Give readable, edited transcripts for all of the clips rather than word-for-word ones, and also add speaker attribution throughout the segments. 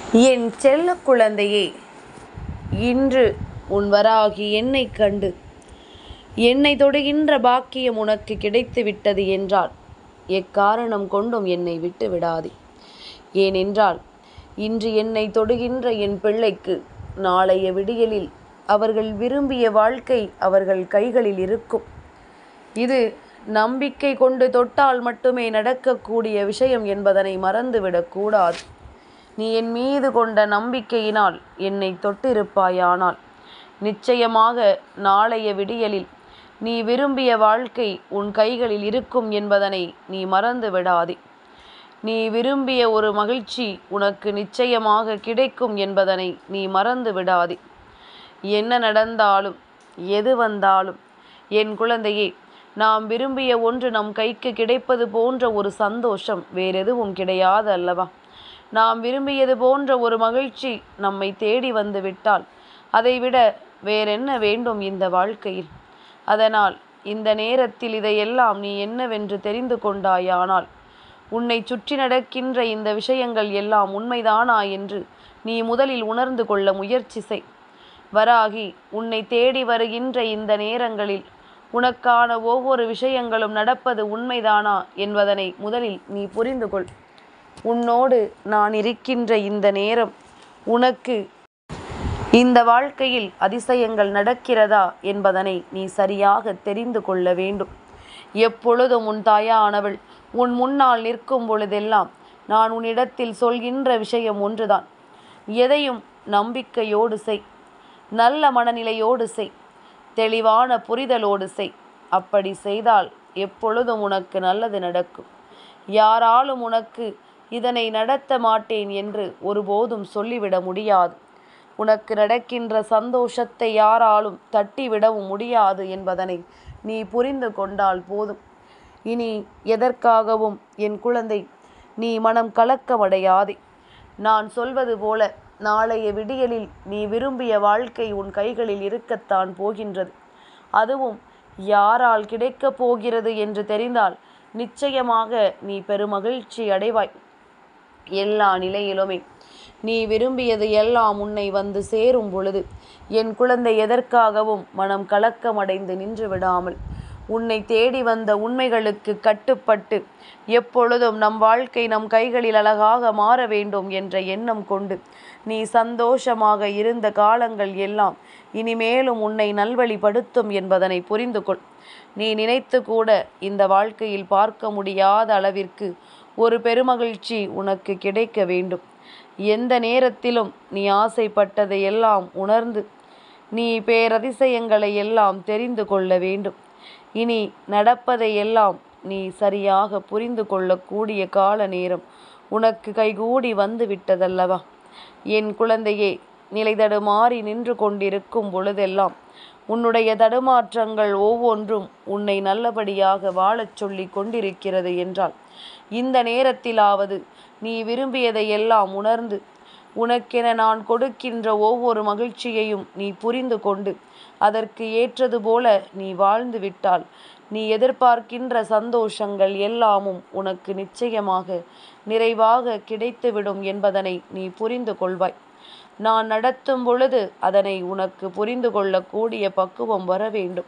Speaker 1: என் செல்ல குழந்தையே, இன்று உன் வராகி என்னைக் கண்டு என்னை தொடுகின்ற பாக்கியம் உனக்கு கிடைத்து விட்டது என்றால் எக்காரணம் கொண்டும் என்னை விட்டு விடாதே. ஏனென்றால் இன்று என்னை தொடுகின்ற என் பிள்ளைக்கு நாளைய விடியலில் அவர்கள் விரும்பிய வாழ்க்கை அவர்கள் கைகளில் இருக்கும். இது நம்பிக்கை கொண்டு தொட்டால் மட்டுமே நடக்கக்கூடிய விஷயம் என்பதனை மறந்துவிடக்கூடாது. நீ என் மீது கொண்ட நம்பிக்கையினால் என்னை தொட்டிருப்பாயானால் நிச்சயமாக நாளைய விடியலில் நீ விரும்பிய வாழ்க்கை உன் கைகளில் இருக்கும் என்பதனை நீ மறந்து விடாதே. நீ விரும்பிய ஒரு மகிழ்ச்சி உனக்கு நிச்சயமாக கிடைக்கும் என்பதனை நீ மறந்து விடாதே. என்ன நடந்தாலும் எது வந்தாலும் என் குழந்தையே, நாம் விரும்பிய ஒன்று நம் கைக்கு கிடைப்பது போன்ற ஒரு சந்தோஷம் வேறெதுவும் கிடையாது அல்லவா? நாம் விரும்பியது போன்ற ஒரு மகிழ்ச்சி நம்மை தேடி வந்து விட்டால் அதைவிட வேறென்ன வேண்டும் இந்த வாழ்க்கையில்? அதனால் இந்த நேரத்தில் இதையெல்லாம் நீ என்னவென்று தெரிந்து கொண்டாயானால் உன்னை சுற்றி நடக்கின்ற இந்த விஷயங்கள் எல்லாம் உண்மைதானா என்று நீ முதலில் உணர்ந்து கொள்ள முயற்சி செய். வராகி உன்னை தேடி வருகின்ற இந்த நேரங்களில் உனக்கான ஒவ்வொரு விஷயங்களும் நடப்பது உண்மைதானா என்பதனை முதலில் நீ புரிந்து கொள். உன்னோடு நான் இருக்கின்ற இந்த நேரம் உனக்கு இந்த வாழ்க்கையில் அதிசயங்கள் நடக்கிறதா என்பதனை நீ சரியாக தெரிந்து கொள்ள வேண்டும். எப்பொழுதும் உன் தாயானவள் உன் முன்னால் நிற்கும் பொழுதெல்லாம் நான் உன்னிடத்தில் சொல்கின்ற விஷயம் ஒன்றுதான். எதையும் நம்பிக்கையோடு செய், நல்ல மனநிலையோடு செய், தெளிவான புரிதலோடு செய். அப்படி செய்தால் எப்பொழுதும் உனக்கு நல்லது நடக்கும். யாராலும் உனக்கு இதனை நடத்த மாட்டேன் என்று ஒருபோதும் சொல்லிவிட முடியாது. உனக்கு நடக்கின்ற சந்தோஷத்தை யாராலும் தட்டிவிடவும் முடியாது என்பதனை நீ புரிந்து கொண்டால் போதும். இனி எதற்காகவும் என் குழந்தை நீ மனம் கலக்கமடையாதே. நான் சொல்வது போல நாளைய விடியலில் நீ விரும்பிய வாழ்க்கை உன் கைகளில் இருக்கத்தான் போகின்றது. அதுவும் யாரால் கிடைக்கப் போகிறது என்று தெரிந்தால் நிச்சயமாக நீ பெருமகிழ்ச்சி அடைவாய். எல்லா நிலையிலுமே நீ விரும்பியது எல்லாம் உன்னை வந்து சேரும் பொழுது என் குழந்தை எதற்காகவும் மனம் கலக்கமடைந்து நின்று விடாமல் உன்னை தேடி வந்த உண்மைகளுக்கு கட்டுப்பட்டு எப்பொழுதும் நம் வாழ்க்கை நம் கைகளில் அழகாக மாற வேண்டும் என்ற எண்ணம் கொண்டு நீ சந்தோஷமாக இருந்த காலங்கள் எல்லாம் இனிமேலும் உன்னை நல்வழிப்படுத்தும் என்பதனை புரிந்து கொள். நீ நினைத்து கூட இந்த வாழ்க்கையில் பார்க்க முடியாத அளவிற்கு ஒரு பெருமகிழ்ச்சி உனக்கு கிடைக்க வேண்டும். எந்த நேரத்திலும் நீ ஆசைப்பட்டதை எல்லாம் உணர்ந்து நீ பேரதிசயங்களை எல்லாம் தெரிந்து கொள்ள வேண்டும். இனி நடப்பதை எல்லாம் நீ சரியாக புரிந்து கொள்ளக்கூடிய கால நேரம் உனக்கு கைகூடி வந்து விட்டதல்லவா? என் குழந்தையே, நிலை தடுமாறி நின்று கொண்டிருக்கும் பொழுதெல்லாம் உன்னுடைய தடுமாற்றங்கள் ஒவ்வொன்றும் உன்னை நல்லபடியாக வாழச் சொல்லி கொண்டிருக்கிறது என்றால் இந்த நேரத்திலாவது நீ விரும்பியதை எல்லாம் உணர்ந்து உனக்கென நான் கொடுக்கின்ற ஒவ்வொரு மகிழ்ச்சியையும் நீ புரிந்து கொண்டு அதற்கு ஏற்றது போல நீ வாழ்ந்து விட்டால் நீ எதிர்பார்க்கின்ற சந்தோஷங்கள் எல்லாமும் உனக்கு நிச்சயமாக நிறைவாக கிடைத்துவிடும் என்பதனை நீ புரிந்து கொள்வாய். நான் நடத்தும் பொழுது அதனை உனக்கு புரிந்து கொள்ளக்கூடிய பக்குவம் வர வேண்டும்.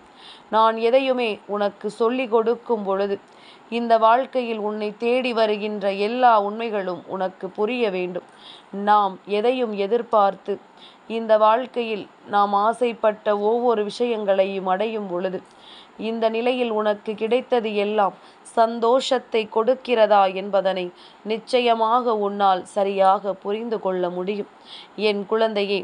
Speaker 1: நான் எதையுமே உனக்கு சொல்லி கொடுக்கும் பொழுது இந்த வாழ்க்கையில் உன்னை தேடி வருகின்ற எல்லா உண்மைகளும் உனக்கு புரிய வேண்டும். நாம் எதையும் எதிர்பார்த்து இந்த வாழ்க்கையில் நாம் ஆசைப்பட்ட ஒவ்வொரு விஷயங்களையும் அடையும் பொழுது இந்த நிலையில் உனக்கு கிடைத்தது எல்லாம் சந்தோஷத்தை கொடுக்கிறதா என்பதனை நிச்சயமாக உன்னால் சரியாக புரிந்து கொள்ள முடியும். என் குழந்தையே,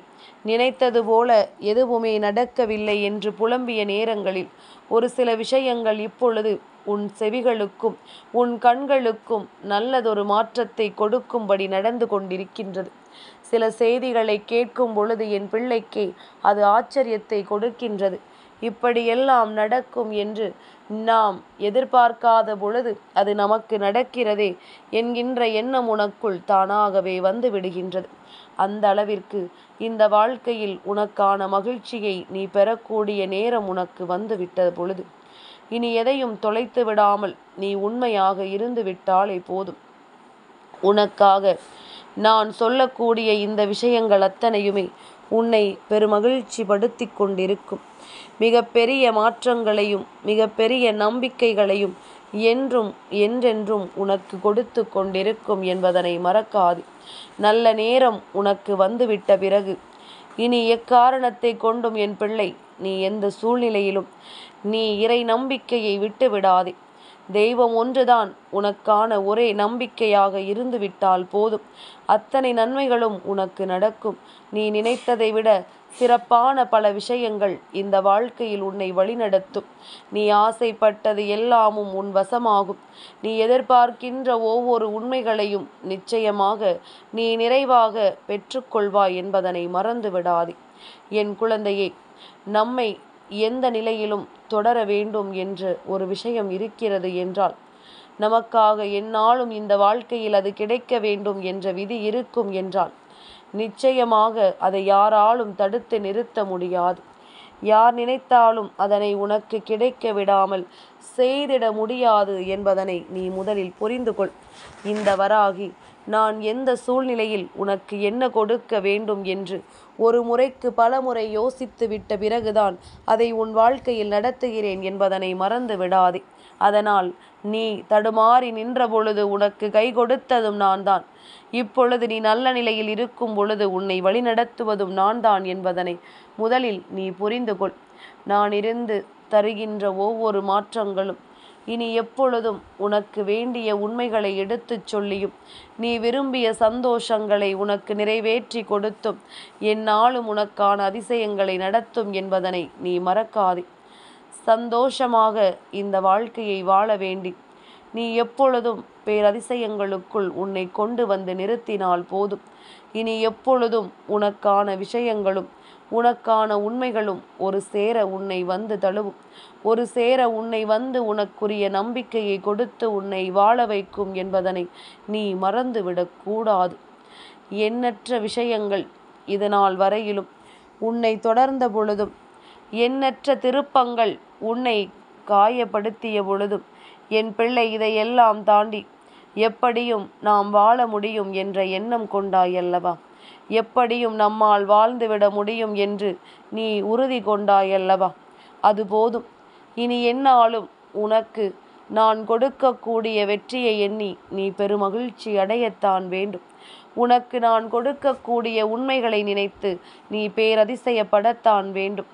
Speaker 1: நினைத்தது போல எதுவுமே நடக்கவில்லை என்று புலம்பிய நேரங்களில் ஒரு சில விஷயங்கள் இப்பொழுது உன் செவிகளுக்கும் உன் கண்களுக்கும் நல்லதொரு மாற்றத்தை கொடுக்கும்படி நடந்து கொண்டிருக்கின்றது. சில செய்திகளை கேட்கும் பொழுது என் பிள்ளைக்கே அது ஆச்சரியத்தை கொடுக்கின்றது. இப்படியெல்லாம் நடக்கும் என்று நாம் எதிர்பார்க்காத பொழுது அது நமக்கு நடக்கிறதே என்கின்ற எண்ணம் உனக்குள் தானாகவே வந்து விடுகின்றது. அந்த அளவிற்கு இந்த வாழ்க்கையில் உனக்கான மகிழ்ச்சியை நீ பெறக்கூடிய நேரம் உனக்கு வந்து விட்ட பொழுது இனி எதையும் தொலைத்து விடாமல் நீ உண்மையாக இருந்து விட்டாலே போதும். உனக்காக நான் சொல்லக்கூடிய இந்த விஷயங்கள் அத்தனையுமே உன்னை பெருமகிழ்ச்சி படுத்தி கொண்டிருக்கும். மிகப்பெரிய மாற்றங்களையும் மிகப்பெரிய நம்பிக்கைகளையும் என்றும் என்றென்றும் உனக்கு கொடுத்து கொண்டிருக்கும் என்பதனை மறக்காது. நல்ல நேரம் உனக்கு வந்துவிட்ட பிறகு இனி எக்காரணத்தை கொண்டும் என் பிள்ளை, நீ எந்த சூழ்நிலையிலும் நீ இறை நம்பிக்கையை விட்டு விடாதே. தெய்வம் ஒன்றுதான் உனக்கான ஒரே நம்பிக்கையாக இருந்துவிட்டால் போதும். அத்தனை நன்மைகளும் உனக்கு நடக்கும். நீ நினைத்ததை விட சிறப்பான பல விஷயங்கள் இந்த வாழ்க்கையில் உன்னை வழிநடத்தும். நீ ஆசைப்பட்டது எல்லாமும் உன் வசமாகும். நீ எதிர்பார்க்கின்ற ஒவ்வொரு உண்மைகளையும் நிச்சயமாக நீ நிறைவாக பெற்றுக்கொள்வாய் என்பதனை மறந்து விடாதே. என் குழந்தையே, நம்மை எந்த நிலையிலும் தொடர வேண்டும் என்று ஒரு விஷயம் இருக்கிறது என்றால், நமக்காக எந்நாளும் இந்த வாழ்க்கையில் அது கிடைக்க வேண்டும் என்ற விதி இருக்கும் என்றால், நிச்சயமாக அதை யாராலும் தடுத்து நிறுத்த முடியாது. யார் நினைத்தாலும் அதனை உனக்கு கிடைக்க விடாமல் செய்திட முடியாது என்பதனை நீ முதலில் புரிந்து கொள். இந்த வராகி நான் எந்த சூழ்நிலையில் உனக்கு என்ன கொடுக்க வேண்டும் என்று ஒரு முறைக்கு பல முறை யோசித்து விட்ட பிறகுதான் அதை உன் வாழ்க்கையில் நடத்துகிறேன் என்பதனை மறந்து விடாதே. அதனால் நீ தடுமாறி நின்ற பொழுது உனக்கு கை கொடுத்ததும் நான் தான். இப்பொழுது நீ நல்ல நிலையில் இருக்கும் பொழுது உன்னை வழிநடத்துவதும் நான் தான் என்பதனை முதலில் நீ புரிந்து கொள். நான் இருந்து தருகின்ற ஒவ்வொரு மாற்றங்களும் இனி எப்பொழுதும் உனக்கு வேண்டிய உண்மைகளை எடுத்துச் சொல்லியும் நீ விரும்பிய சந்தோஷங்களை உனக்கு நிறைவேற்றி கொடுத்தும் எந்நாளும் உனக்கான அதிசயங்களை நடத்தும் என்பதனை நீ மறக்காதே. சந்தோஷமாக இந்த வாழ்க்கையை வாழ வேண்டி நீ எப்பொழுதும் பேரதிசயங்களுக்குள் உன்னை கொண்டு வந்து நிறுத்தினால் போதும். இனி எப்பொழுதும் உனக்கான விஷயங்களும் உனக்கான உண்மைகளும் ஒரு சேர உன்னை வந்து தழுவும். ஒரு சேர உன்னை வந்து உனக்குரிய நம்பிக்கையை கொடுத்து உன்னை வாழ வைக்கும் என்பதனை நீ மறந்துவிடக்கூடாது. எண்ணற்ற விஷயங்கள் இதனால் வரையிலும் உன்னை தொடர்ந்த பொழுதும், எண்ணற்ற திருப்பங்கள் உன்னை காயப்படுத்திய பொழுதும், என் பிள்ளை இதையெல்லாம் தாண்டி எப்படியும் நாம் வாழ முடியும் என்ற எண்ணம் கொண்டாயல்லவா? எப்படியும் நம்மால் வாழ்ந்துவிட முடியும் என்று நீ உறுதி கொண்டாயல்லவா? அது போதும். இனி எந்நாளும் உனக்கு நான் கொடுக்கக்கூடிய வெற்றியை எண்ணி நீ பெருமகிழ்ச்சி அடையத்தான் வேண்டும். உனக்கு நான் கொடுக்கக்கூடிய உண்மைகளை நினைத்து நீ பேரதிசயப்படத்தான் வேண்டும்.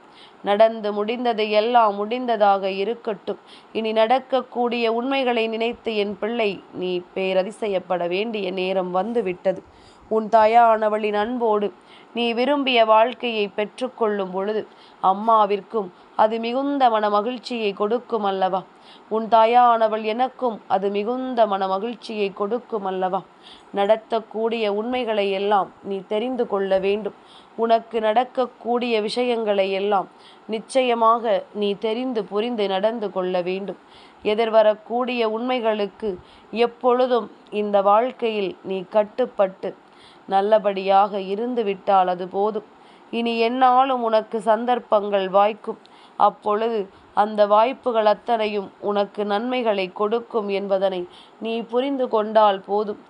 Speaker 1: நடந்து முடிந்தது எல்லாம் முடிந்ததாக இருக்கட்டும். இனி நடக்கக்கூடிய உண்மைகளை நினைத்து என் பிள்ளை நீ பேரதிசயப்பட வேண்டிய நேரம் வந்துவிட்டது. உன் தாயானவளின் அன்போடு நீ விரும்பிய வாழ்க்கையை பெற்றுக்கொள்ளும் பொழுது அம்மாவிற்கும் அது மிகுந்த மன மகிழ்ச்சியை கொடுக்கும் அல்லவா? உன் தாயானவள் எனக்கும் அது மிகுந்த மன மகிழ்ச்சியை கொடுக்கும் அல்லவா? நடத்தக்கூடிய உண்மைகளை எல்லாம் நீ தெரிந்து கொள்ள வேண்டும். உனக்கு நடக்கக்கூடிய விஷயங்களை எல்லாம் நிச்சயமாக நீ தெரிந்து புரிந்து நடந்து கொள்ள வேண்டும். எதிர்வரக்கூடிய உண்மைகளுக்கு எப்பொழுதும் இந்த வாழ்க்கையில் நீ கட்டுப்பட்டு நல்லபடியாக இருந்து விட்டால் அது போதும். இனி எந்நாளும் உனக்கு சந்தர்ப்பங்கள் வாய்க்கும். அப்பொழுது அந்த வாய்ப்புகள் அத்தனையும் உனக்கு நன்மைகளை கொடுக்கும் என்பதனை நீ புரிந்து கொண்டால் போதும்.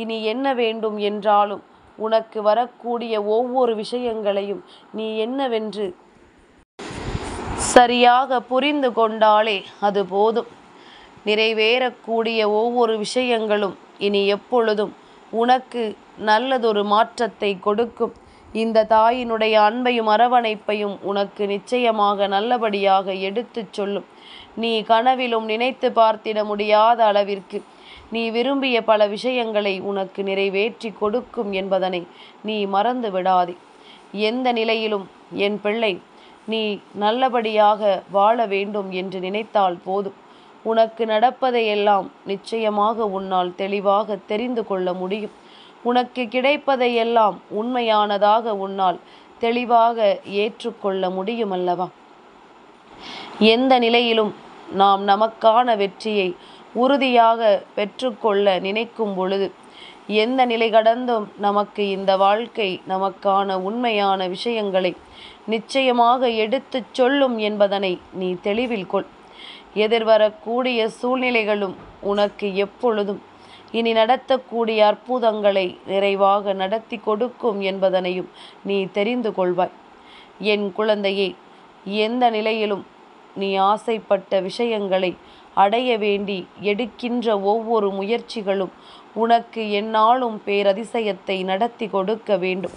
Speaker 1: இனி என்ன வேண்டும் என்றாலும் உனக்கு வரக்கூடிய ஒவ்வொரு விஷயங்களையும் நீ என்னவென்று சரியாக புரிந்து கொண்டாலே அது போதும். நிறைவேறக்கூடிய ஒவ்வொரு விஷயங்களும் இனி எப்பொழுதும் உனக்கு நல்லதொரு மாற்றத்தை கொடுக்கும். இந்த தாயினுடைய அன்பையும் அரவணைப்பையும் உனக்கு நிச்சயமாக நல்லபடியாக எடுத்துச் சொல்லும். நீ கனவிலும் நினைத்து பார்த்திட முடியாத அளவிற்கு நீ விரும்பிய பல விஷயங்களை உனக்கு நிறைவேற்றி கொடுக்கும் என்பதனை நீ மறந்து விடாதே. எந்த நிலையிலும் என் பிள்ளை நீ நல்லபடியாக வாழ வேண்டும் என்று நினைத்தால் போதும். உனக்கு நடப்பதையெல்லாம் நிச்சயமாக உன்னால் தெளிவாக தெரிந்து கொள்ள முடியும். உனக்கு கிடைப்பதையெல்லாம் உண்மையானதாக உன்னால் தெளிவாக ஏற்றுக்கொள்ள முடியும் அல்லவா? எந்த நிலையிலும் நாம் நமக்கான வெற்றியை உறுதியாக பெற்றுக்கொள்ள நினைக்கும் பொழுது எந்த நிலை கடந்தும் நமக்கு இந்த வாழ்க்கை நமக்கான உண்மையான விஷயங்களை நிச்சயமாக எடுத்துச் சொல்லும் என்பதனை நீ தெளிவில் கொள். எதிர்வரக்கூடிய சூழ்நிலைகளும் உனக்கு எப்பொழுதும் இனி நடத்தக்கூடிய அற்புதங்களை நிறைவாக நடத்தி கொடுக்கும் என்பதனையும் நீ தெரிந்து கொள்வாய். என் குழந்தையே, எந்த நிலையிலும் நீ ஆசைப்பட்ட விஷயங்களை அடைய வேண்டி எடுக்கின்ற ஒவ்வொரு முயற்சிகளும் உனக்கு எந்நாளும் பேரதிசயத்தை நடத்தி கொடுக்க வேண்டும்.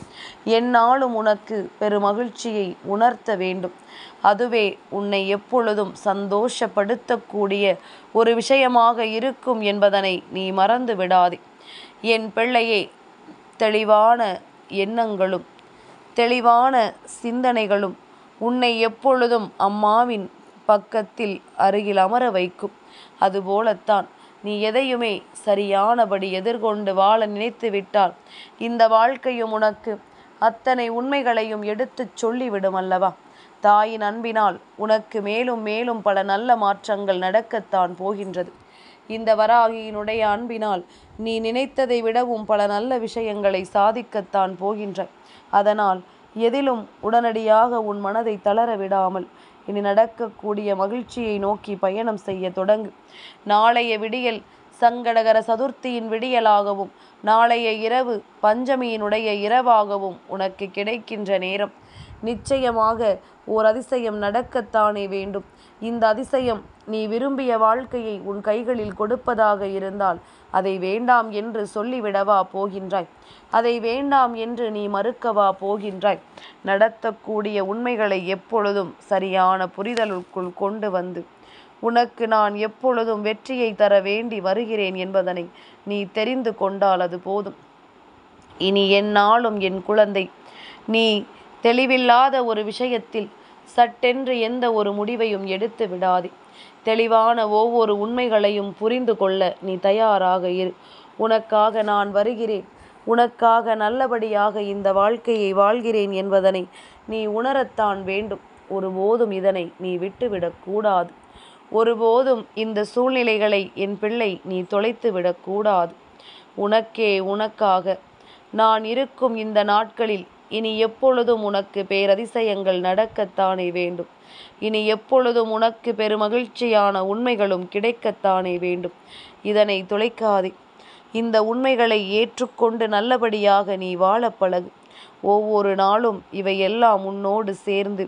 Speaker 1: எந்நாளும் உனக்கு பெருமகிழ்ச்சியை உணர்த்த வேண்டும். அதுவே உன்னை எப்பொழுதும் சந்தோஷப்படுத்தக்கூடிய ஒரு விஷயமாக இருக்கும் என்பதனை நீ மறந்து விடாதே. என் பிள்ளையே, தெளிவான எண்ணங்களும் தெளிவான சிந்தனைகளும் உன்னை எப்பொழுதும் அம்மாவின் பக்கத்தில் அருகில் அமர வைக்கும். அதுபோலத்தான் நீ எதையுமே சரியானபடி எதிர்கொண்டு வாழ நினைத்து விட்டால் இந்த வாழ்க்கையும் உனக்கு அத்தனை உண்மைகளையும் எடுத்துச் சொல்லிவிடும் அல்லவா? தாயின் அன்பினால் உனக்கு மேலும் மேலும் பல நல்ல மாற்றங்கள் நடக்கத்தான் போகின்றது. இந்த வராகியினுடைய அன்பினால் நீ நினைத்ததை விடவும் பல நல்ல விஷயங்களை சாதிக்கத்தான் போகின்றாய். அதனால் எதிலும் உடனடியாக உன் மனதை தளர விடாமல் இனி நடக்கக்கூடிய மகிழ்ச்சியை நோக்கி பயணம் செய்ய தொடங்கு. நாளைய விடியல் சங்கடகர சதுர்த்தியின் விடியலாகவும் நாளைய இரவு பஞ்சமியினுடைய இரவாகவும் உனக்கு கிடைக்கின்ற நேரம். நிச்சயமாக ஓர் அதிசயம் நடக்கத்தானே வேண்டும். இந்த அதிசயம் நீ விரும்பிய வாழ்க்கையை உன் கைகளில் கொடுப்பதாக இருந்தால் அதை வேண்டாம் என்று சொல்லிவிடவா போகின்றாய்? அதை வேண்டாம் என்று நீ மறுக்கவா போகின்றாய்? நடத்தக்கூடிய உண்மைகளை எப்பொழுதும் சரியான புரிதலுக்குள் கொண்டு வந்து உனக்கு நான் எப்பொழுதும் வெற்றியை தர வேண்டி வருகிறேன் என்பதனை நீ தெரிந்து கொண்டால் அது போதும். இனி எந்நாளும் என் குழந்தை, நீ தெளிவில்லாத ஒரு விஷயத்தில் சட்டென்று எந்த ஒரு முடிவையும் எடுத்து விடாதே. தெளிவான ஒவ்வொரு உண்மைகளையும் புரிந்து கொள்ள நீ தயாராக இரு. உனக்காக நான் வருகிறேன், உனக்காக நல்லபடியாக இந்த வாழ்க்கையை வாழ்கிறேன் என்பதனை நீ உணரத்தான் வேண்டும். ஒருபோதும் இதனை நீ விட்டுவிடக்கூடாது. ஒருபோதும் இந்த சூழ்நிலைகளை என் பிள்ளை நீ தொலைத்து விடக்கூடாது. உனக்கே உனக்காக நான் இருக்கும் இந்த நாட்களில் இனி எப்பொழுதும் உனக்கு பேரதிசயங்கள் நடக்கத்தானே வேண்டும். இனி எப்பொழுதும் உனக்கு பெருமகிழ்ச்சியான உண்மைகளும் கிடைக்கத்தானே வேண்டும். இதனை தொலைக்காதே. இந்த உண்மைகளை ஏற்றுக்கொண்டு நல்லபடியாக நீ வாழ பழகு. ஒவ்வொரு நாளும் இவையெல்லாம் உன்னோடு சேர்ந்து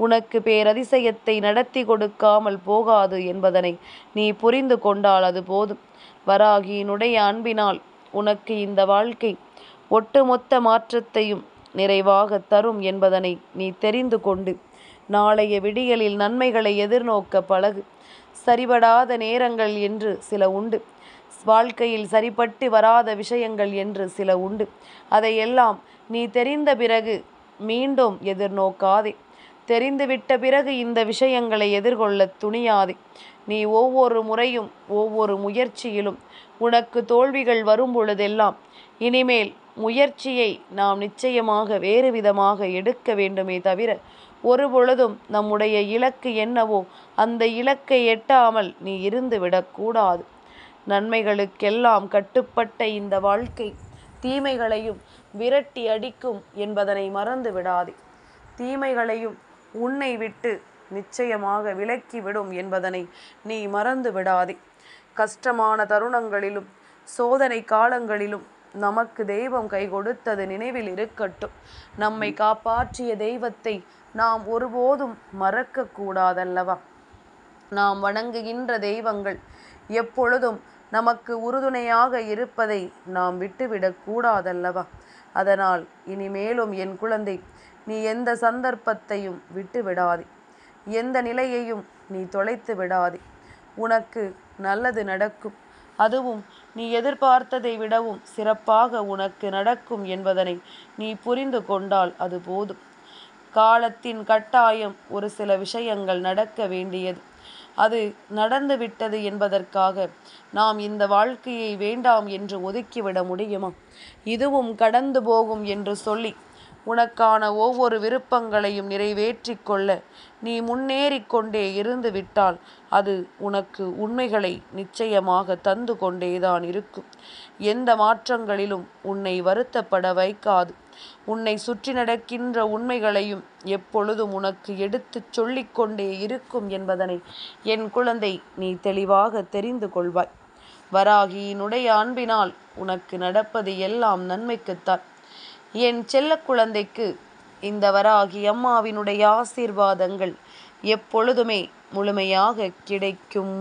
Speaker 1: உனக்கு பேரதிசயத்தை நடத்தி கொடுக்காமல் போகாது என்பதனை நீ புரிந்து கொண்டால் அது போதும். வராகியினுடைய அன்பினால் உனக்கு இந்த வாழ்க்கை ஒட்டுமொத்த மாற்றத்தையும் நிறைவாக தரும் என்பதனை நீ தெரிந்து கொண்டு நாளைய விடியலில் நன்மைகளை எதிர்நோக்க பழகு. சரிபடாத நேரங்கள் என்று சில உண்டு. வாழ்க்கையில் சரிபட்டு வராத விஷயங்கள் என்று சில உண்டு. அதையெல்லாம் நீ தெரிந்த பிறகு மீண்டும் எதிர்நோக்காதே. தெரிந்துவிட்ட பிறகு இந்த விஷயங்களை எதிர்கொள்ள துணியாதே. நீ ஒவ்வொரு முறையும் ஒவ்வொரு முயற்சியிலும் உனக்கு தோல்விகள் வரும் பொழுதெல்லாம் இனிமேல் முயற்சியை நாம் நிச்சயமாக வேறு விதமாக எடுக்க வேண்டுமே தவிர ஒரு பொழுதும் நம்முடைய இலக்கு என்னவோ அந்த இலக்கை எட்டாமல் நீ இருந்து விடக்கூடாது. நன்மைகளுக்கெல்லாம் கட்டுப்பட்ட இந்த வாழ்க்கை தீமைகளையும் விரட்டி அடிக்கும் என்பதனை மறந்து விடாதே. தீமைகளையும் உன்னை விட்டு நிச்சயமாக விலக்கிவிடும் என்பதனை நீ மறந்து விடாதே. கஷ்டமான தருணங்களிலும் சோதனை காலங்களிலும் நமக்கு தெய்வம் கை கொடுத்தது நினைவில் இருக்கட்டும். நம்மை காப்பாற்றிய தெய்வத்தை நாம் ஒருபோதும் மறக்கக்கூடாதல்லவா? நாம் வணங்குகின்ற தெய்வங்கள் எப்பொழுதும் நமக்கு உறுதுணையாக இருப்பதை நாம் விட்டுவிடக்கூடாதல்லவா? அதனால் இனிமேலும் என் குழந்தை, நீ எந்த சந்தர்ப்பத்தையும் விட்டு விடாதே. எந்த நிலையையும் நீ தொலைத்து விடாதே. உனக்கு நல்லது நடக்கும். அதுவும் நீ எதிர்பார்த்ததை விடவும் சிறப்பாக உனக்கு நடக்கும் என்பதனை நீ புரிந்து கொண்டால் அது போதும். காலத்தின் கட்டாயம் ஒரு சில விஷயங்கள் நடக்க வேண்டியது. அது நடந்து விட்டது என்பதற்காக நாம் இந்த வாழ்க்கையை வேண்டாம் என்று ஒதுக்கிவிட முடியுமா? இதுவும் கடந்து போகும் என்று சொல்லி உனக்கான ஒவ்வொரு விருப்பங்களையும் நிறைவேற்றி கொள்ள நீ முன்னேறி கொண்டே இருந்து விட்டால் அது உனக்கு உண்மைகளை நிச்சயமாக தந்து கொண்டேதான் இருக்கும். எந்த மாற்றங்களிலும் உன்னை வருத்தப்பட வைக்காது. உன்னை சுற்றி நடக்கின்ற உண்மைகளையும் எப்பொழுதும் உனக்கு எடுத்துச் சொல்லிக்கொண்டே இருக்கும் என்பதனை என் குழந்தை நீ தெளிவாக தெரிந்து கொள்வாய். வராகியினுடைய அன்பினால் உனக்கு நடப்பது எல்லாம் நன்மைக்குத்தான். என் செல்ல குழந்தைக்கு இந்த வராகி அம்மாவினுடைய ஆசீர்வாதங்கள் எப்பொழுதுமே முழுமையாக கிடைக்கும்.